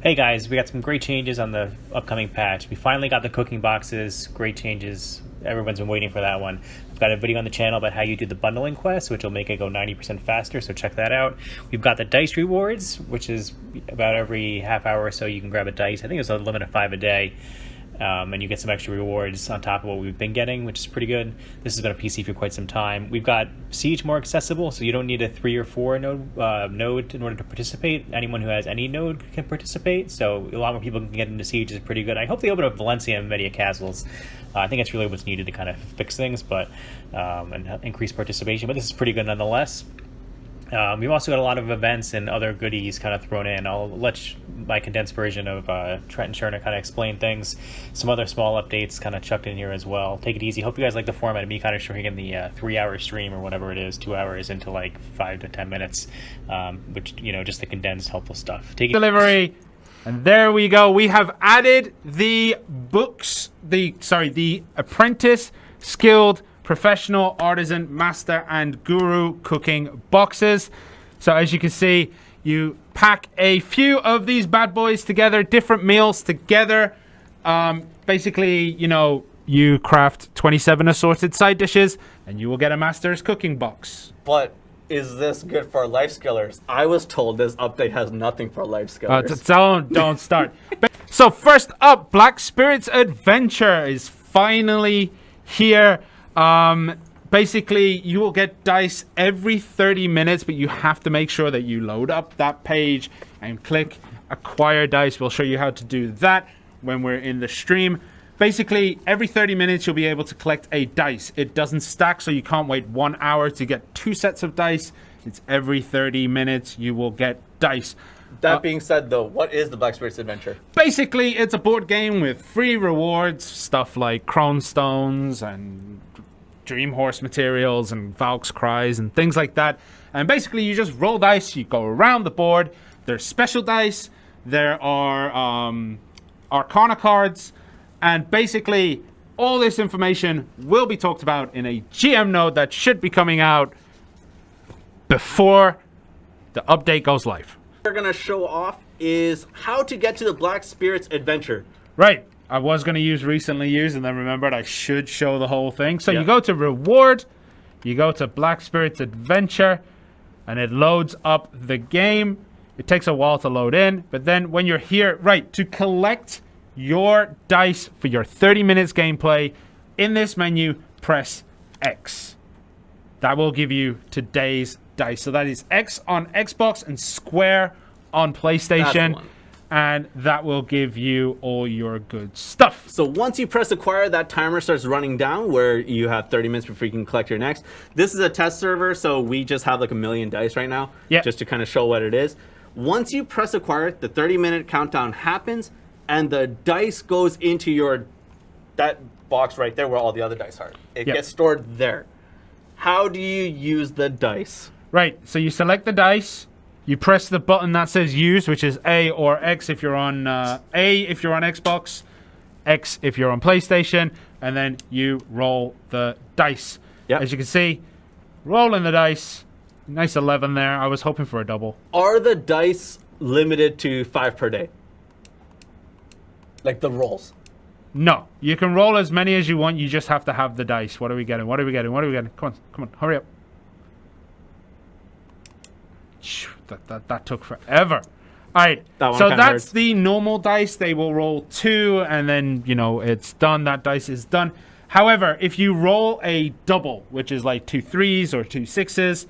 Hey guys, we got some great changes on the upcoming patch. We finally got the cooking boxes. Great changes. Everyone's been waiting for that one. I've got a video on the channel about how you do the bundling quest, which will make it go 90% faster, so check that out. We've got the dice rewards, which is about every half hour or so you can grab a dice. I think it's a limit of 5 a day. And you get some extra rewards on top of what we've been getting, which is pretty good. This has been a PC for quite some time. We've got Siege more accessible, so you don't need a 3 or 4 node in order to participate. Anyone who has any node can participate, so a lot more people can get into Siege is pretty good. I hope they open up Valencia and Media Castles. I think it's really what's needed to kind of fix things, but and increase participation. But this is pretty good nonetheless. We've also got a lot of events and other goodies kind of thrown in. I'll let my condensed version of Trent and Sherna kind of explain things. Some other small updates kind of chucked in here as well. Take it easy. Hope you guys like the format of me kind of shrinking the 3-hour stream or whatever it is, 2 hours into like 5 to 10 minutes, which, you know, just the condensed helpful stuff. Take it Delivery. And there we go. We have added the books, the apprentice, skilled, professional, artisan, master, and guru cooking boxes. So as you can see, you pack a few of these bad boys together, different meals together. Basically, you know, you craft 27 assorted side dishes, and you will get a master's cooking box. But is this good for life skillers? I was told this update has nothing for life skillers. Don't start. So first up, Black Spirit's Adventure is finally here. Basically, you will get dice every 30 minutes, but you have to make sure that you load up that page and click acquire dice. We'll show you how to do that when we're in the stream. Basically, every 30 minutes, you'll be able to collect a dice. It doesn't stack, so you can't wait 1 hour to get 2 sets of dice. It's every 30 minutes you will get dice. That being said, though, what is the Black Spirit's Adventure? Basically, it's a board game with free rewards, stuff like Crown Stones and Dream Horse materials and Valk's Cries and things like that. And basically, you just roll dice, you go around the board. There's special dice, there are Arcana Cards, and basically, all this information will be talked about in a GM node that should be coming out before the update goes live. What we're going to show off is how to get to the Black Spirit's Adventure. Right. I was going to use recently used and then remembered I should show the whole thing. So you go to reward, you go to Black Spirit's Adventure, and it loads up the game. It takes a while to load in, but then when you're here, right, to collect your dice for your 30 minutes gameplay, in this menu, press X. That will give you today's dice. So that is X on Xbox and square on PlayStation. And that will give you all your good stuff. So once you press acquire, that timer starts running down where you have 30 minutes before you can collect your next. This is a test server, so we just have like 1 million dice right now, just to kind of show what it is. Once you press acquire, the 30-minute countdown happens, and the dice goes into that box right there where all the other dice are. It gets stored there. How do you use the dice? Right, so you select the dice. You press the button that says use, which is A or X if you're on if you're on Xbox, X if you're on PlayStation, and then you roll the dice. As you can see, rolling the dice. Nice 11 there. I was hoping for a double. Are the dice limited to 5 per day? Like the rolls? No. You can roll as many as you want. You just have to have the dice. What are we getting? What are we getting? What are we getting? Come on, hurry up. That took forever. All right, so that's the normal dice. They will roll 2, and then, you know, it's done. That dice is done. However, if you roll a double, which is like 2 3s or 2 6s,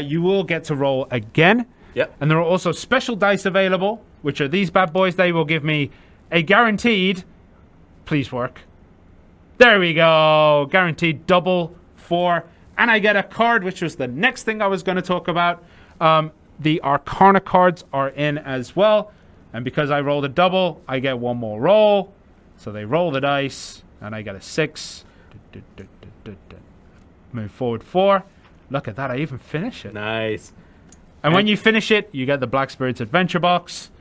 you will get to roll again. And there are also special dice available, which are these bad boys. They will give me a guaranteed, please work. There we go. Guaranteed double 4. And I get a card, which was the next thing I was going to talk about. The Arcana cards are in as well. And because I rolled a double, I get 1 more roll. So they roll the dice, and I get a 6. Move forward 4. Look at that, I even finish it. Nice. And when you finish it, you get the Black Spirit's Adventure box.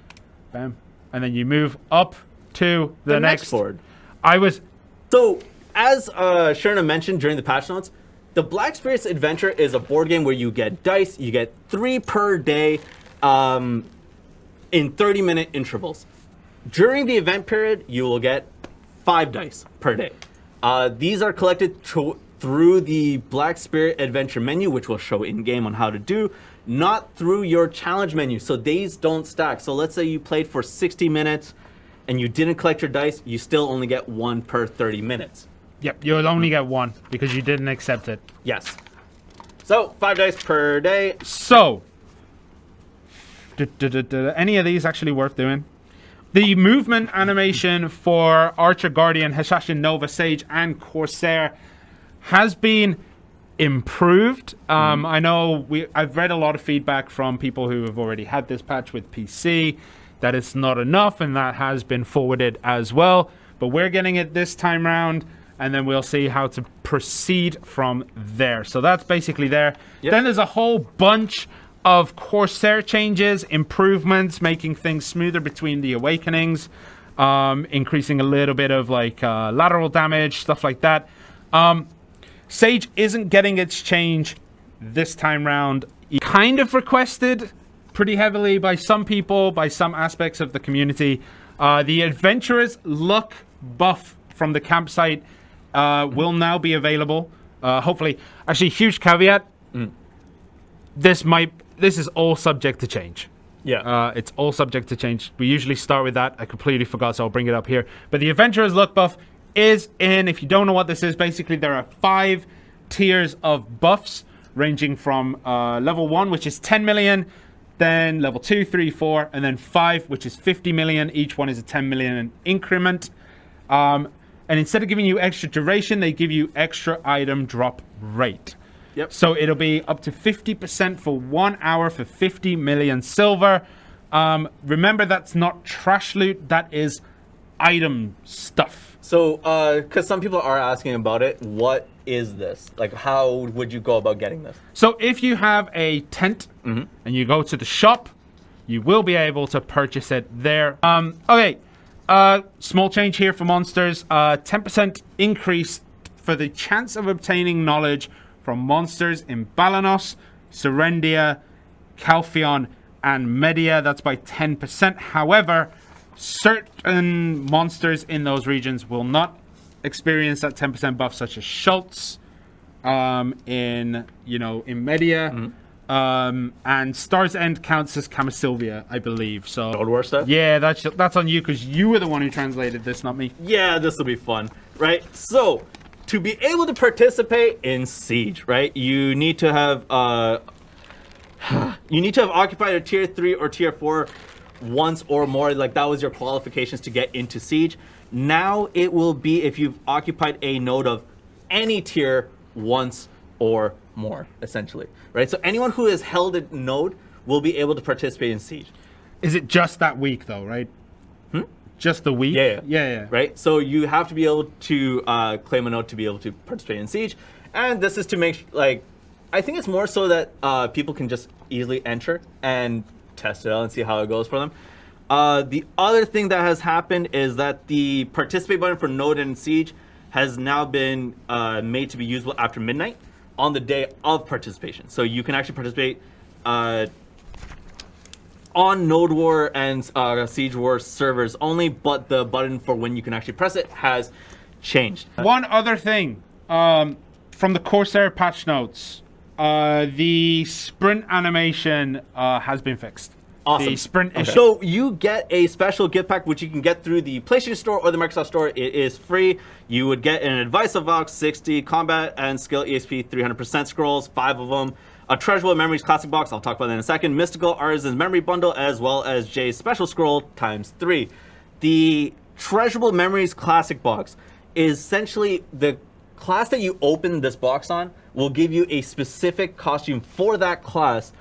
Bam. And then you move up to the next board. So, as Sherna mentioned during the patch notes, the Black Spirit's Adventure is a board game where you get dice. You get 3 per day. in 30-minute intervals. During the event period, you will get 5 dice per day. These are collected through the Black Spirit Adventure menu, which will show in-game on how to do, not through your challenge menu. So these don't stack. So let's say you played for 60 minutes and you didn't collect your dice, you still only get 1 per 30 minutes. Yep, you'll only get 1 because you didn't accept it. Yes. So 5 dice per day. So, any of these actually worth doing? The movement animation for Archer, Guardian, Hashashin, Nova, Sage, and Corsair has been improved. I know I've read a lot of feedback from people who have already had this patch with PC that it's not enough, and that has been forwarded as well. But we're getting it this time round, and then we'll see how to proceed from there. So that's basically there. Yep. Then there's a whole bunch of Corsair changes, improvements, making things smoother between the awakenings, increasing a little bit of like lateral damage, stuff like that. Sage isn't getting its change this time round. Kind of requested pretty heavily by some people, by some aspects of the community. The Adventurous luck buff from the campsite will now be available. Hopefully, actually, huge caveat. This is all subject to change. Yeah. It's all subject to change. We usually start with that. I completely forgot, so I'll bring it up here. But the Adventurous luck buff is in. If you don't know what this is, basically there are 5 tiers of buffs ranging from level 1, which is 10 million, then level 2, 3, 4, and then 5, which is 50 million. Each one is a 10 million increment. And instead of giving you extra duration, they give you extra item drop rate. Yep. So it'll be up to 50% for 1 hour for 50 million silver. Remember, that's not trash loot. That is item stuff. So, because some people are asking about it, what is this? Like, how would you go about getting this? So if you have a tent and you go to the shop, you will be able to purchase it there. Okay. Small change here for monsters. 10% increase for the chance of obtaining knowledge from monsters in Balanos, Serendia, Calphion, and Media. That's by 10%. However, certain monsters in those regions will not experience that 10% buff, such as Schultz in Media. And Star's End counts as Camasylvia, I believe. So Old War stuff? Yeah, that's on you because you were the one who translated this, not me. Yeah, this will be fun, right? So, to be able to participate in Siege, right, you need to have occupied a tier 3 or tier 4 once or more. Like, that was your qualifications to get into Siege. Now it will be if you've occupied a node of any tier once or more, essentially, right? So anyone who has held a node will be able to participate in Siege. Is it just that week, though, right? Just the week? Yeah. Right? So you have to be able to claim a node to be able to participate in Siege. And this is to make, like, I think it's more so that people can just easily enter and test it out and see how it goes for them. The other thing that has happened is that the participate button for node and Siege has now been made to be usable after midnight on the day of participation. So you can actually participate on Node War and Siege War servers only, but the button for when you can actually press it has changed. One other thing from the Corsair patch notes, the sprint animation has been fixed. Awesome. The sprint issue. So you get a special gift pack, which you can get through the PlayStation Store or the Microsoft Store. It is free. You would get an Advice of Vox 60, Combat and Skill EXP 300% scrolls, 5 of them. A Treasurable Memories Classic Box, I'll talk about that in a second. Mystical Artisan's Memory Bundle, as well as Jay's Special Scroll ×3. The Treasurable Memories Classic Box is essentially the class that you open this box on will give you a specific costume for that class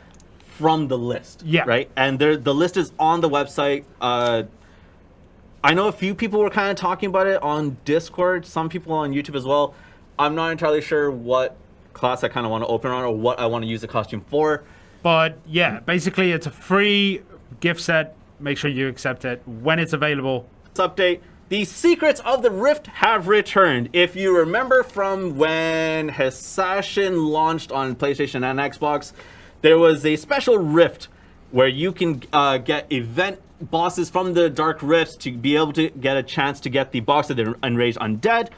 from the list. Yeah. Right? And the list is on the website. I know a few people were kind of talking about it on Discord, some people on YouTube as well. I'm not entirely sure what class I kind of want to open on or what I want to use the costume for. But yeah, basically it's a free gift set. Make sure you accept it when it's available. Let's update. The Secrets of the Rift have returned. If you remember from when Hashashin launched on PlayStation and Xbox, there was a special rift where you can get event bosses from the Dark Rifts to be able to get a chance to get the box of the Enraged Undead,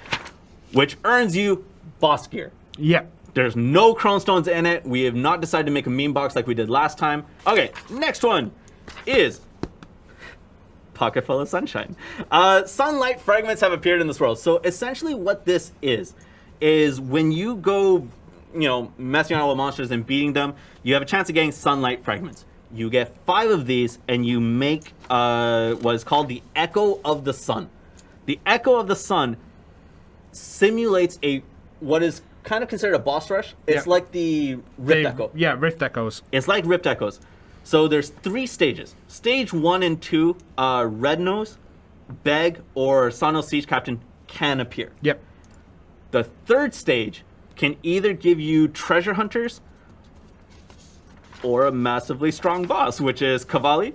which earns you boss gear. Yep. There's no Chrome Stones in it. We have not decided to make a meme box like we did last time. Okay, next one is Pocket Full of Sunshine. Sunlight fragments have appeared in this world. So essentially what this is when you go, messing around with monsters and beating them, you have a chance of getting sunlight fragments. You get 5 of these and you make what is called the Echo of the Sun. The Echo of the Sun simulates what is kind of considered a boss rush. It's like the Rift Echo. Yeah, Rift Echoes. It's like Rift Echoes. So there's 3 stages. Stage 1 and 2, Red Nose, Beg, or Sano Siege Captain can appear. Yep. The 3rd stage can either give you treasure hunters or a massively strong boss, which is Cavalli.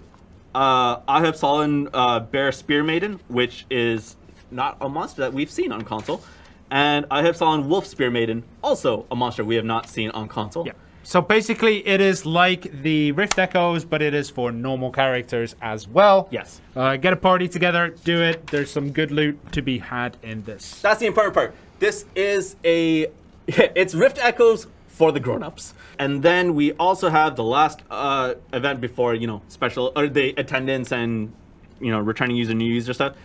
I have Solon Bear Spear Maiden, which is not a monster that we've seen on console. And I have Solon Wolf Spear Maiden, also a monster we have not seen on console. Yeah. So basically, it is like the Rift Echoes, but it is for normal characters as well. Yes. Get a party together, do it. There's some good loot to be had in this. That's the important part. This is it's Rift Echoes for the grown-ups. And then we also have the last event before, special, or the attendance and, returning user, new user stuff,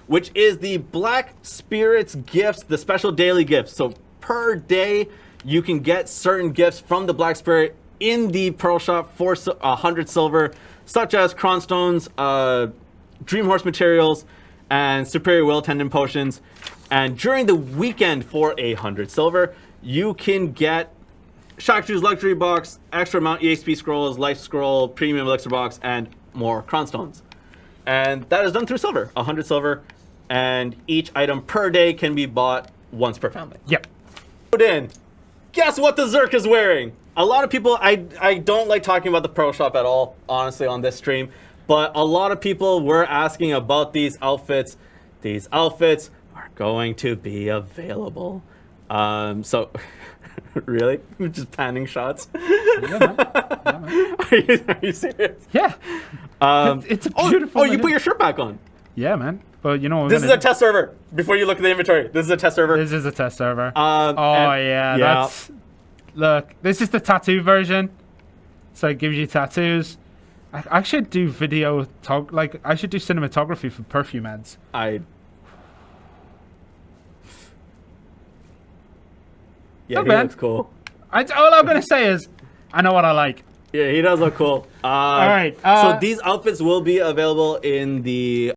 which is the Black Spirits gifts, the special daily gifts. So per day, you can get certain gifts from the Black Spirit in the Pearl Shop for 100 silver, such as Cronstones, Dream Horse materials, and Superior Will Tendon potions. And during the weekend for 100 silver, you can get Shaku's Luxury Box, Extra Amount EXP Scrolls, Life Scroll, Premium Elixir Box, and more Cronstones. And that is done through silver, 100 silver. And each item per day can be bought once per family. Yep. Put in. Guess what the Zerk is wearing? A lot of people, I don't like talking about the Pearl Shop at all, honestly, on this stream. But a lot of people were asking about these outfits. These outfits are going to be available. So, really? Just panning shots? Yeah, man. Yeah, man. Are you serious? Yeah. It's a beautiful. Oh, you put your shirt back on. Yeah, man. But this is a test server. Before you look at the inventory, this is a test server. This is a test server. Yeah. That's. Look, this is the tattoo version, so it gives you tattoos. I should do I should do cinematography for perfume ads. Yeah, he looks cool. All I'm gonna say is, I know what I like. Yeah, he does look cool. All right. So these outfits will be available in the